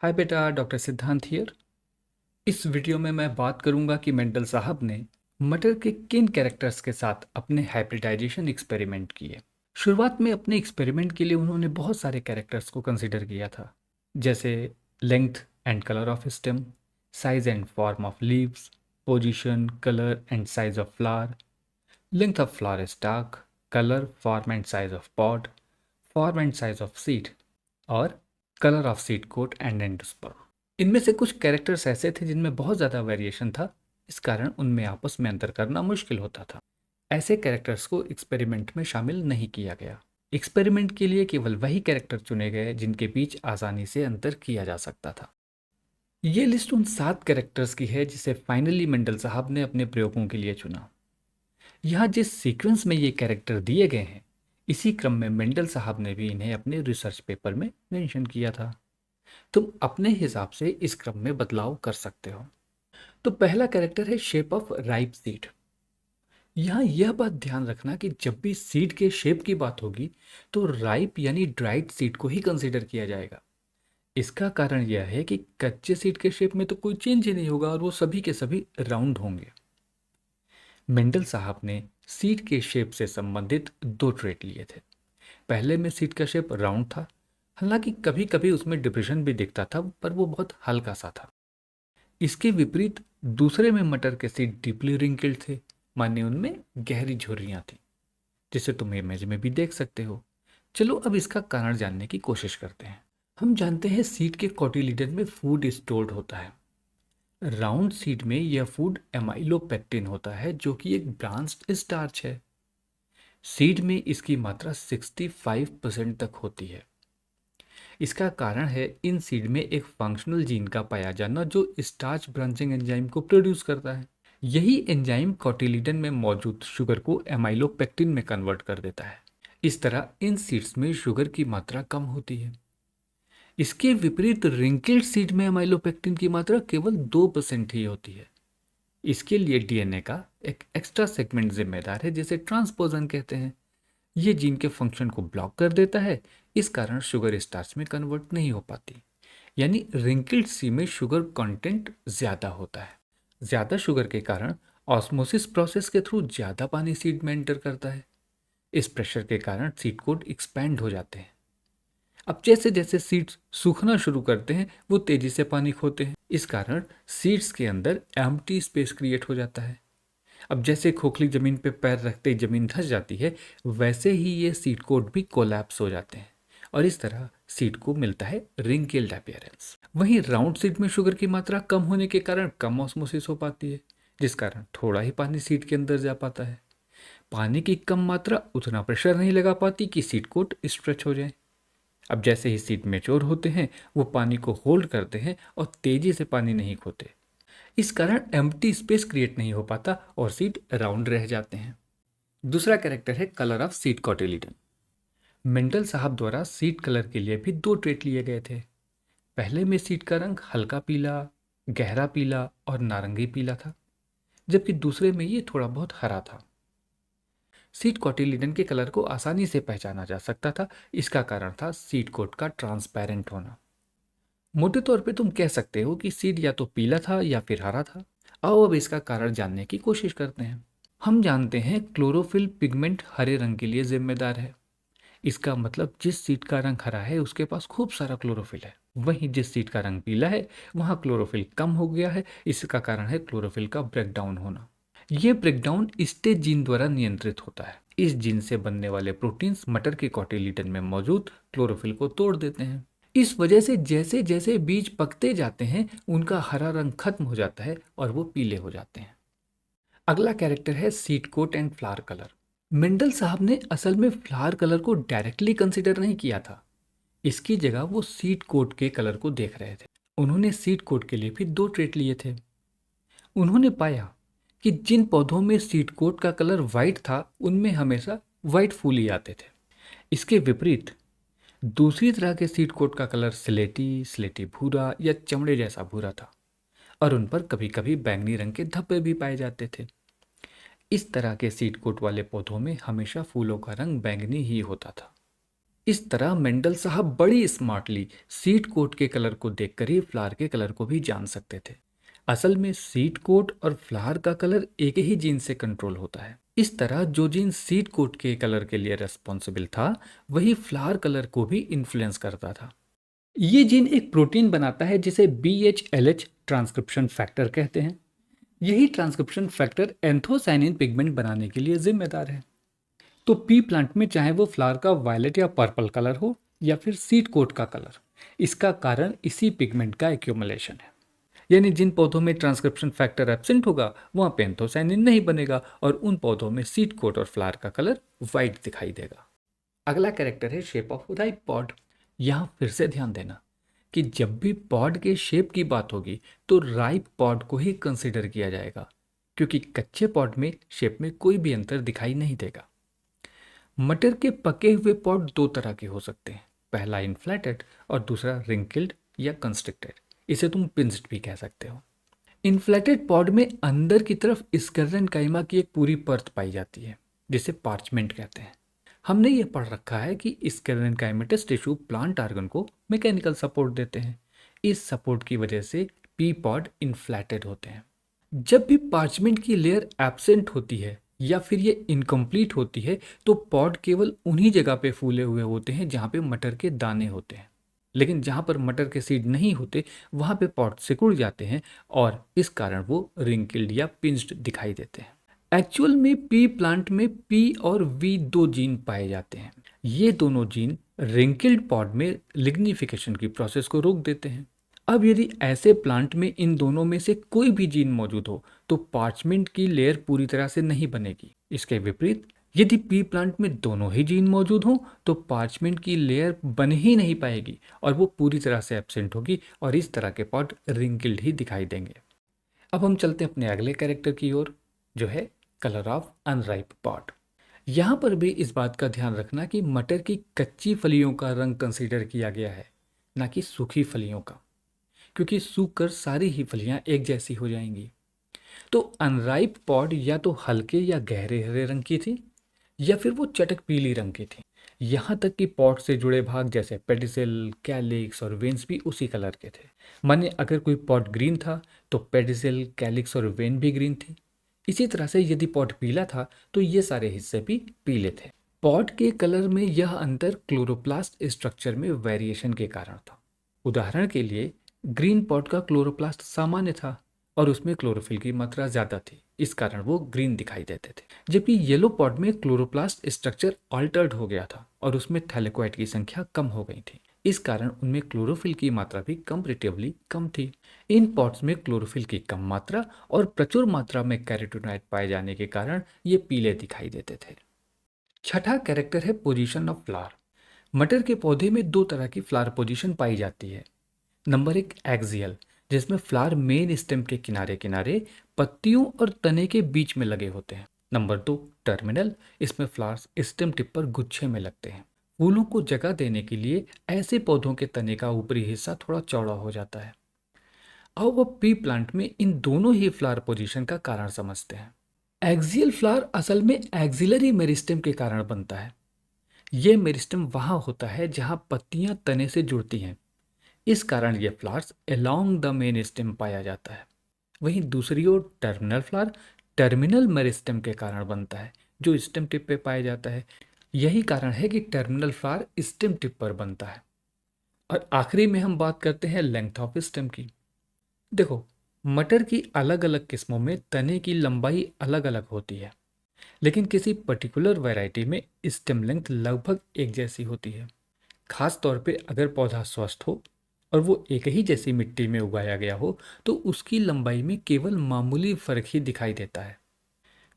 हाय बेटा, डॉक्टर सिद्धांत हियर। इस वीडियो में मैं बात करूंगा कि मेंडल साहब ने मटर के किन कैरेक्टर्स के साथ अपने हाइब्रिडाइजेशन एक्सपेरिमेंट किए। शुरुआत में अपने एक्सपेरिमेंट के लिए उन्होंने बहुत सारे कैरेक्टर्स को कंसिडर किया था, जैसे length and colour of stem, size and form of leaves, position, colour and size of flower, length of flower stalk, colour, form and size of pod, form and size of seed और colour of seed coat and endosperm. इनमें से कुछ characters ऐसे थे जिनमें बहुत ज़्यादा variation था, इस कारण उनमें आपस में अंतर करना मुश्किल होता था। ऐसे कैरेक्टर्स को एक्सपेरिमेंट में शामिल नहीं किया गया। एक्सपेरिमेंट के लिए केवल वही कैरेक्टर चुने गए जिनके बीच आसानी से अंतर किया जा सकता था। ये लिस्ट उन 7 कैरेक्टर्स की है जिसे फाइनली मेंडल साहब ने अपने प्रयोगों के लिए चुना। यहाँ जिस सीक्वेंस में ये कैरेक्टर दिए गए हैं, इसी क्रम में मेंडल साहब ने भी इन्हें अपने रिसर्च पेपर में मेंशन किया था। तुम अपने हिसाब से इस क्रम में बदलाव कर सकते हो। तो पहला कैरेक्टर है शेप ऑफ राइप सीड। यहाँ यह बात ध्यान रखना कि जब भी सीड के शेप की बात होगी तो राइप यानी ड्राइड सीड को ही कंसीडर किया जाएगा। इसका कारण यह है कि कच्चे सीड के शेप में तो कोई चेंज ही नहीं होगा और वो सभी के सभी राउंड होंगे। मेंडल साहब ने सीड के शेप से संबंधित 2 ट्रेट लिए थे। पहले में सीड का शेप राउंड था, हालांकि कभी कभी उसमें डिप्रेशन भी दिखता था, पर वो बहुत हल्का सा था। इसके विपरीत दूसरे में मटर के सीड डीपली रिंकल्ड थे, माने उनमें गहरी झुर्रियां थी, जिसे तुम इमेज में भी देख सकते हो। चलो अब इसका कारण जानने की कोशिश करते हैं। हम जानते हैं सीड के कोटिलिडन में फूड स्टोर्ड होता है। राउंड सीड में यह फूड एमाइलोपेक्टिन होता है, जो कि एक ब्रांच्ड स्टार्च है। सीड में इसकी मात्रा 65% तक होती है। इसका कारण है इन सीड में एक फंक्शनल जीन का पाया जाना जो स्टार्च ब्रांचिंग एंजाइम को प्रोड्यूस करता है। यही एंजाइम कोटिलिडन में मौजूद शुगर को एमाइलोपेक्टिन में कन्वर्ट कर देता है। इस तरह इन सीड्स में शुगर की मात्रा कम होती है। इसके विपरीत रिंकल्ड सीड में एमाइलोपेक्टिन की मात्रा केवल 2% ही होती है। इसके लिए डीएनए का एक एक्स्ट्रा सेगमेंट जिम्मेदार है, जिसे ट्रांसपोजन कहते हैं। ये जीन के फंक्शन को ब्लॉक कर देता है, इस कारण शुगर स्टार्च में कन्वर्ट नहीं हो पाती। यानी रिंकल्ड सी में शुगर कंटेंट ज़्यादा होता है। ज़्यादा शुगर के कारण ऑस्मोसिस प्रोसेस के थ्रू ज़्यादा पानी सीड में एंटर करता है। इस प्रेशर के कारण सीड कोड एक्सपैंड हो जाते हैं। अब जैसे जैसे सीड्स सूखना शुरू करते हैं वो तेजी से पानी खोते हैं। इस कारण सीड्स के अंदर एम्प्टी स्पेस क्रिएट हो जाता है। अब जैसे खोखली जमीन पे पैर रखते ही जमीन धंस जाती है, वैसे ही ये सीड कोड भी कोलैप्स हो जाते हैं और इस तरह सीड को मिलता है रिंकेल्ड अपीयरेंस। वहीं राउंड सीड में शुगर की मात्रा कम होने के कारण कम ऑस्मोसिस हो पाती है, जिस कारण थोड़ा ही पानी सीड के अंदर जा पाता है। पानी की कम मात्रा उतना प्रेशर नहीं लगा पाती कि सीड कोट स्ट्रेच हो जाए। अब जैसे ही सीड मैच्योर होते हैं वो पानी को होल्ड करते हैं और तेजी से पानी नहीं खोते। इस कारण एम्प्टी स्पेस क्रिएट नहीं हो पाता और सीड राउंड रह जाते हैं। दूसरा कैरेक्टर है colour of seed cotyledon. Mendel साहब द्वारा सीड कलर के लिए भी 2 ट्रेट लिए गए थे। पहले में सीड का रंग हल्का पीला, गहरा पीला और नारंगी पीला था, जबकि दूसरे में ये थोड़ा बहुत हरा था। सीड कोटिलिडन के कलर को आसानी से पहचाना जा सकता था। इसका कारण था सीड कोट का ट्रांसपेरेंट होना। मोटे तौर पे तुम कह सकते हो कि सीड या तो पीला था या फिर हरा था। आओ अब इसका कारण जानने की कोशिश करते हैं। हम जानते हैं क्लोरोफिल पिगमेंट हरे रंग के लिए जिम्मेदार है। इसका मतलब जिस सीड का रंग हरा है उसके पास खूब सारा क्लोरोफिल है। वहीं जिस सीड का रंग पीला है वहाँ क्लोरोफिल कम हो गया है। इसका कारण है क्लोरोफिल का ब्रेकडाउन होना। यह ब्रेकडाउन स्टेज जीन द्वारा नियंत्रित होता है। इस जीन से बनने वाले प्रोटीन्स मटर के कोटिलिडन में मौजूद क्लोरोफिल को तोड़ देते हैं। इस वजह से जैसे जैसे बीज पकते जाते हैं उनका हरा रंग खत्म हो जाता है और वो पीले हो जाते हैं। अगला कैरेक्टर है seed coat and flower colour. Mendel साहब ने असल में फ्लावर कलर को डायरेक्टली कंसिडर नहीं किया था। इसकी जगह वो सीड कोट के कलर को देख रहे थे। उन्होंने सीड कोट के लिए भी 2 ट्रेट लिए थे। उन्होंने पाया कि जिन पौधों में सीड कोट का कलर वाइट था उनमें हमेशा वाइट फूल ही आते थे। इसके विपरीत दूसरी तरह के सीड कोट का कलर स्लेटी, स्लेटी भूरा या चमड़े जैसा भूरा था और उन पर कभी कभी बैंगनी रंग के धब्बे भी पाए जाते थे। इस तरह के सीड कोट वाले पौधों में हमेशा फूलों का रंग बैंगनी ही होता था। इस तरह मेंडल साहब बड़ी स्मार्टली सीड कोट के कलर को देखकर ही फ्लावर के कलर को भी जान सकते थे। असल में सीड कोट और फ्लावर का कलर एक ही जीन से कंट्रोल होता है। इस तरह जो जीन सीड कोट के कलर के लिए रेस्पॉन्सिबल था, वही फ्लावर कलर को भी इन्फ्लुएंस करता था। ये जीन एक प्रोटीन बनाता है जिसे BHLH ट्रांसक्रिप्शन फैक्टर कहते हैं। यही ट्रांसक्रिप्शन फैक्टर एंथोसाइनिन पिगमेंट बनाने के लिए जिम्मेदार है। तो पी प्लांट में चाहे वो फ्लावर का वायलेट या पर्पल कलर हो या फिर सीड कोट का कलर, इसका कारण इसी पिगमेंट का एक्यूमुलेशन है। यानी जिन पौधों में ट्रांसक्रिप्शन फैक्टर एब्सेंट होगा वहां पे एंथोसाइनिन नहीं बनेगा और उन पौधों में सीड कोट और फ्लावर का कलर वाइट दिखाई देगा। अगला कैरेक्टर है शेप ऑफ राइप पॉड। यहां फिर से ध्यान देना कि जब भी पॉड के शेप की बात होगी तो राइप पॉड को ही कंसिडर किया जाएगा, क्योंकि कच्चे पॉड में शेप में कोई भी अंतर दिखाई नहीं देगा। मटर के पके हुए पॉड दो तरह के हो सकते हैं, पहला इन्फ्लेटेड और दूसरा रिंकल्ड या कंस्ट्रिक्टेड। इसे तुम पिंच्ड भी कह सकते हो। इन्फ्लेटेड पॉड में अंदर की तरफ स्कर्रेन काइमा की एक पूरी परत पाई जाती है जिसे पार्चमेंट कहते हैं। हमने ये पढ़ रखा है कि स्कर्रेन काइमेटस टिश्यू प्लांट आर्गन को मैकेनिकल सपोर्ट देते हैं। इस सपोर्ट की वजह से पी पॉड इन्फ्लेटेड होते हैं। जब भी पार्चमेंट की लेयर एब्सेंट होती है या फिर ये इनकम्प्लीट होती है तो पॉड केवल उन्हीं जगह पे फूले हुए होते हैं जहाँ पे मटर के दाने होते हैं। लेकिन जहाँ पर मटर के सीड नहीं होते वहाँ पे पॉड सिकुड़ जाते हैं और इस कारण वो रिंकल्ड या पिंच्ड दिखाई देते हैं। एक्चुअल में पी प्लांट में पी और वी दो जीन पाए जाते हैं। ये दोनों जीन रिंकल्ड पॉड में लिग्निफिकेशन की प्रोसेस को रोक देते हैं। अब यदि ऐसे प्लांट में इन दोनों में से कोई भी जीन मौजूद हो तो पार्चमेंट की लेयर पूरी तरह से नहीं बनेगी। इसके विपरीत यदि पी प्लांट में दोनों ही जीन मौजूद हों तो पार्चमेंट की लेयर बन ही नहीं पाएगी और वो पूरी तरह से एब्सेंट होगी और इस तरह के पॉड रिंकल्ड ही दिखाई देंगे। अब हम चलते हैं अपने अगले कैरेक्टर की ओर, जो है कलर ऑफ अनराइप पॉड। यहाँ पर भी इस बात का ध्यान रखना कि मटर की कच्ची फलियों का रंग कंसीडर किया गया है, ना कि सूखी फलियों का, क्योंकि सूख कर सारी ही फलियां एक जैसी हो जाएंगी। तो अनराइप पॉड या तो हल्के या गहरे हरे रंग की थी या फिर वो चटक पीली रंग की थी। यहाँ तक कि पॉड से जुड़े भाग जैसे पेडिसिल, कैलिक्स और वेन्स भी उसी कलर के थे। माने अगर कोई पॉड ग्रीन था तो पेडिसिल, कैलिक्स और वेन भी ग्रीन थी। इसी तरह से यदि पॉड पीला था तो ये सारे हिस्से भी पीले थे। पॉड के कलर में यह अंतर क्लोरोप्लास्ट स्ट्रक्चर में वेरिएशन के कारण था। उदाहरण के लिए ग्रीन पॉड का क्लोरोप्लास्ट सामान्य था और उसमें क्लोरोफिल की मात्रा ज्यादा थी, इस कारण वो ग्रीन दिखाई देते थे। जबकि येलो पॉड में क्लोरोप्लास्ट स्ट्रक्चर अल्टर्ड हो गया था और उसमें थैलेकोइड की संख्या कम हो गई थी, इस कारण उनमें क्लोरोफिल की मात्रा भी कंपैरेटिवली कम थी। इन पॉड्स में क्लोरोफिल की कम मात्रा और प्रचुर मात्रा में कैरोटीनॉइड पाए जाने के कारण ये पीले दिखाई देते थे। छठा कैरेक्टर है पोजीशन ऑफ फ्लावर। मटर के पौधे में दो तरह की फ्लावर पोजीशन पाई जाती है। नंबर एक एक्सियल, जिसमें फ्लावर मेन स्टेम के किनारे किनारे पत्तियों और तने के बीच में लगे होते हैं। नंबर दो टर्मिनल, इसमें फ्लावर्स स्टेम टिप पर गुच्छे में लगते हैं। फूलों को जगह देने के लिए ऐसे पौधों के तने का ऊपरी हिस्सा थोड़ा चौड़ा हो जाता है। अब वो पी प्लांट में इन दोनों ही फ्लावर पोजीशन का कारण समझते हैं। एक्सियल फ्लावर असल में एक्सिलरी मेरिस्टेम के कारण बनता है। ये मेरिस्टेम वहां होता है जहां पत्तियां तने से जुड़ती हैं, इस कारण ये flowers along the main stem पाया जाता है। वहीं दूसरी ओर टर्मिनल फ्लावर टर्मिनल मेरिस्टेम के कारण बनता है, जो स्टेम टिप पे पाया जाता है। यही कारण है कि टर्मिनल फ्लावर स्टेम टिप पर बनता है। और आखिरी में हम बात करते हैं लेंथ ऑफ स्टेम की। देखो, मटर की अलग अलग किस्मों में तने की लंबाई अलग अलग होती है, लेकिन किसी पर्टिकुलर वैरायटी में स्टेम लेंथ लगभग एक जैसी होती है। खास तौर पे अगर पौधा स्वस्थ हो और वो एक ही जैसी मिट्टी में उगाया गया हो तो उसकी लंबाई में केवल मामूली फर्क ही दिखाई देता है।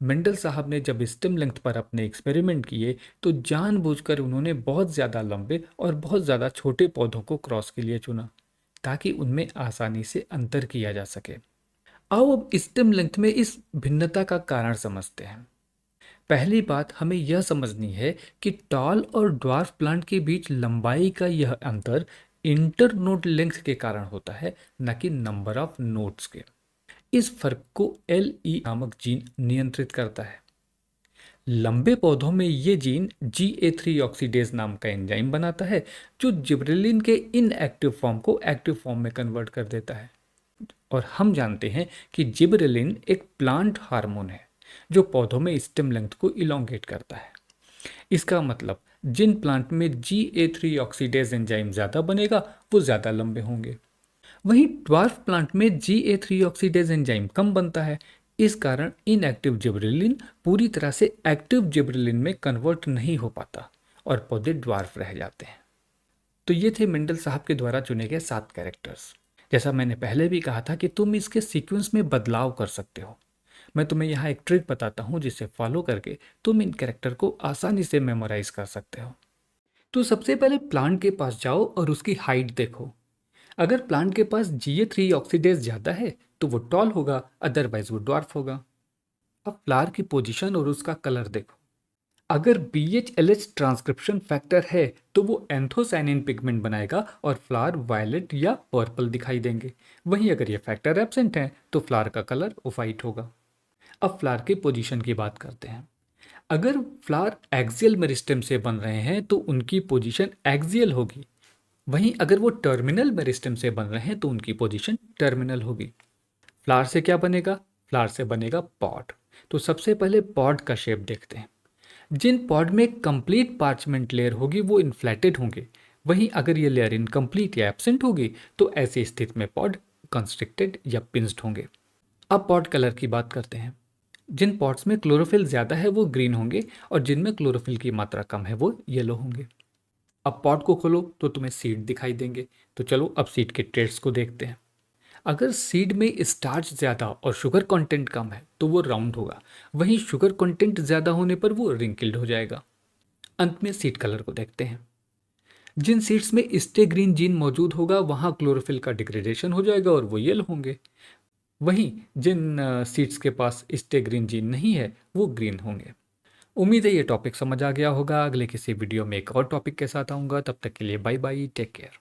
मेंडल साहब ने जब स्टेम लेंथ पर अपने एक्सपेरिमेंट किए तो जानबूझकर उन्होंने बहुत ज़्यादा लंबे और बहुत ज़्यादा छोटे पौधों को क्रॉस के लिए चुना ताकि उनमें आसानी से अंतर किया जा सके। आओ अब स्टेम लेंथ में इस भिन्नता का कारण समझते हैं। पहली बात हमें यह समझनी है कि टॉल और ड्वार्फ प्लांट के बीच लंबाई का यह अंतर इंटरनोड लेंथ के कारण होता है, न कि नंबर ऑफ नोड्स के। इस फर्क को LE नामक जीन नियंत्रित करता है। लंबे पौधों में ये जीन GA3 ऑक्सीडेज नाम का एंजाइम बनाता है जो जिबरेलिन के इनएक्टिव फॉर्म को एक्टिव फॉर्म में कन्वर्ट कर देता है। और हम जानते हैं कि जिबरेलिन एक प्लांट हार्मोन है जो पौधों में स्टेम लेंथ को इलोंगेट करता है। इसका मतलब जिन प्लांट में GA3 ऑक्सीडेज एंजाइम ज़्यादा बनेगा वो ज़्यादा लंबे होंगे। वहीं ड्वार्फ प्लांट में GA3 ऑक्सीडेज एंजाइम कम बनता है। इस कारण इनएक्टिव जिबरेलिन पूरी तरह से एक्टिव जिबरेलिन में कन्वर्ट नहीं हो पाता और पौधे ड्वार्फ रह जाते हैं। तो ये थे मेंडल साहब के द्वारा चुने गए 7 कैरेक्टर्स। जैसा मैंने पहले भी कहा था कि तुम इसके सीक्वेंस में बदलाव कर सकते हो। मैं तुम्हें यहाँ एक ट्रिक बताता हूँ जिसे फॉलो करके तुम इन कैरेक्टर को आसानी से मेमोराइज कर सकते हो। तो सबसे पहले प्लांट के पास जाओ और उसकी हाइट देखो। अगर प्लांट के पास GA3 ऑक्सीडेज ज़्यादा है तो वो टॉल होगा, अदरवाइज वो ड्वार्फ होगा। अब फ्लावर की पोजीशन और उसका कलर देखो। अगर BHLH ट्रांसक्रिप्शन फैक्टर है तो वो एंथोसायनिन पिगमेंट बनाएगा और फ्लावर वायलेट या पर्पल दिखाई देंगे। वहीं अगर ये फैक्टर एब्सेंट है तो फ्लावर का कलर वाइट होगा। अब फ्लावर की पोजीशन की बात करते हैं। अगर फ्लावर एक्सियल मेरिस्टेम से बन रहे हैं तो उनकी पोजीशन एक्सियल होगी। वहीं अगर वो टर्मिनल मेरिस्टेम से बन रहे हैं तो उनकी पोजीशन टर्मिनल होगी। फ्लावर से क्या बनेगा? फ्लावर से बनेगा पॉड। तो सबसे पहले पॉड का शेप देखते हैं। जिन पॉड में कंप्लीट पार्चमेंट लेयर होगी वो इन्फ्लेटेड होंगे। वहीं अगर ये लेयर इनकम्प्लीट या एब्सेंट होगी तो ऐसी स्थिति में पॉड कंस्ट्रिक्टेड या पिंस्ड होंगे। अब पॉड कलर की बात करते हैं। जिन पॉड्स में क्लोरोफिल ज़्यादा है वो ग्रीन होंगे और जिनमें क्लोरोफिल की मात्रा कम है वो येलो होंगे। अब पॉड को खोलो तो तुम्हें सीड दिखाई देंगे। तो चलो अब सीड के ट्रेट्स को देखते हैं। अगर सीड में स्टार्च ज़्यादा और शुगर कंटेंट कम है तो वो राउंड होगा। वहीं शुगर कंटेंट ज़्यादा होने पर वो रिंकल्ड हो जाएगा। अंत में सीड कलर को देखते हैं। जिन सीड्स में स्टेग्रीन जीन मौजूद होगा वहाँ क्लोरोफिल का डिग्रेडेशन हो जाएगा और वो येलो होंगे। वहीं जिन सीड्स के पास स्टेग्रीन जीन नहीं है वो ग्रीन होंगे। उम्मीद है ये टॉपिक समझ आ गया होगा। अगले किसी वीडियो में एक और टॉपिक के साथ आऊँगा। तब तक के लिए बाय बाय, टेक केयर।